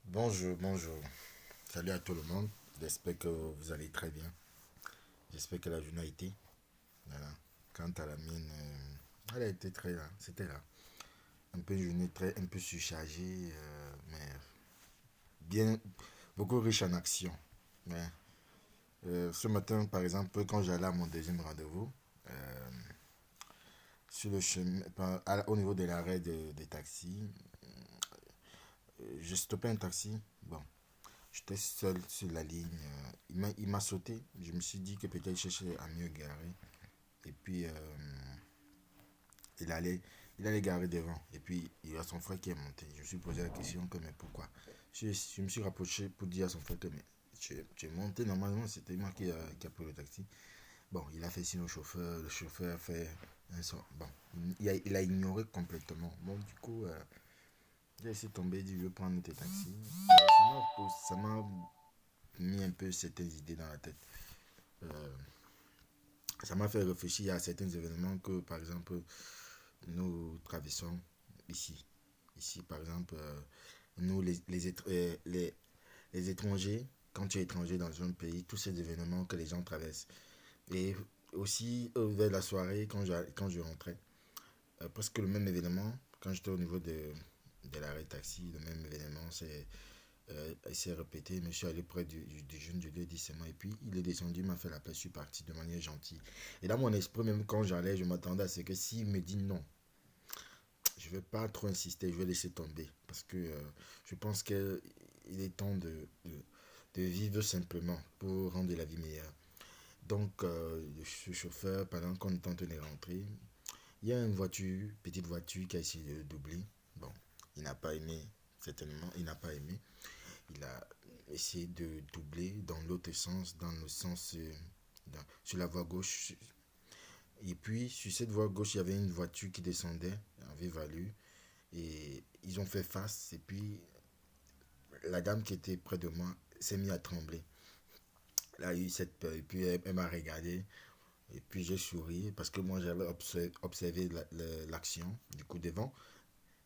Bonjour, bonjour. Salut à tout le monde. J'espère que vous allez très bien. J'espère que la journée a été. Voilà. Quant à la mienne, elle a été très là. C'était là. Un peu une journée un peu surchargée, mais bien, beaucoup riche en action. Mais, ce matin, par exemple, quand j'allais à mon deuxième rendez-vous, euh, sur le chemin, au niveau de l'arrêt des taxis, j'ai stoppé un taxi. Bon, j'étais seul sur la ligne. Il m'a sauté. Je me suis dit que peut-être il cherchait à mieux garer. Et puis, il allait, il allait garer devant. Et puis, il y a son frère qui est monté. Je me suis posé la question que, mais pourquoi? Je me suis rapproché pour dire à son frère que, mais tu es monté. Normalement, c'était moi qui a pris le taxi. Bon, il a fait signe au chauffeur. Le chauffeur a fait un son. Bon, il a ignoré complètement. Bon, du coup, j'ai laissé tomber. Il dit, je vais prendre tes taxis. Ça m'a mis un peu certaines idées dans la tête. Euh, Ça m'a fait réfléchir à certains événements que, par exemple, nous traversons ici. Ici, par exemple, nous, les étrangers, quand tu es étranger dans un pays, tous ces événements que les gens traversent. Et aussi, vers la soirée, quand je rentrais, presque le même événement, quand j'étais au niveau de l'arrêt taxi, le même événement s'est répété. Je suis allé près du jeune, je lui ai dit c'est moi. Et puis il est descendu, il m'a fait la paix, je suis parti de manière gentille. Et dans mon esprit, même quand j'allais, je m'attendais à ce que s'il me dit non, je ne vais pas trop insister, je vais laisser tomber. Parce que je pense qu'il est temps de vivre simplement pour rendre la vie meilleure. Donc, ce chauffeur, pendant qu'on est en train de rentrer, il y a une voiture, petite voiture qui a essayé de doubler. Bon, il n'a pas aimé, certainement, il n'a pas aimé. Il a essayé de doubler dans l'autre sens, dans le sens sur la voie gauche. Et puis, sur cette voie gauche, il y avait une voiture qui descendait en vive allure. Et ils ont fait face. Et puis, la dame qui était près de moi s'est mise à trembler. Elle a eu cette peur. Et puis, elle m'a regardé. Et puis, j'ai souri parce que moi, j'avais observé l'action du coup devant.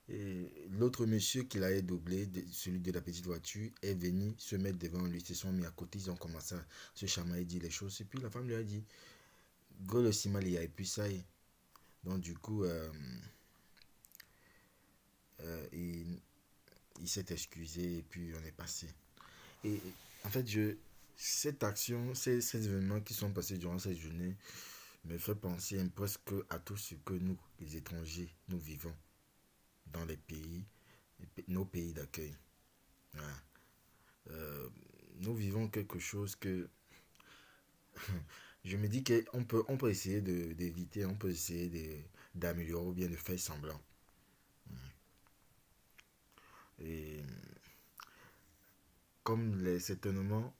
Et l'autre monsieur qui l'avait doublé, celui de la petite voiture, est venu se mettre devant lui. Ils se sont mis à côté, ils ont commencé à se chamailler, dire les choses. Et puis la femme lui a dit, go le simalia, et puis ça y est. Donc du coup, il s'est excusé et puis on est passé. Et en fait, cette action, ces événements qui sont passés durant cette journée, me fait penser presque à tout ce que nous, les étrangers, nous vivons dans les pays, nos pays d'accueil. Voilà. Euh, Nous vivons quelque chose que je me dis qu'on peut essayer d'éviter, on peut essayer d'améliorer ou bien de faire semblant. Et certainement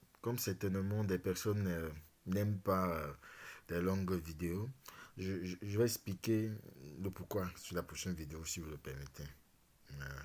des personnes n'aiment pas des longues vidéos, je vais expliquer le pourquoi sur la prochaine vidéo si vous le permettez. Voilà.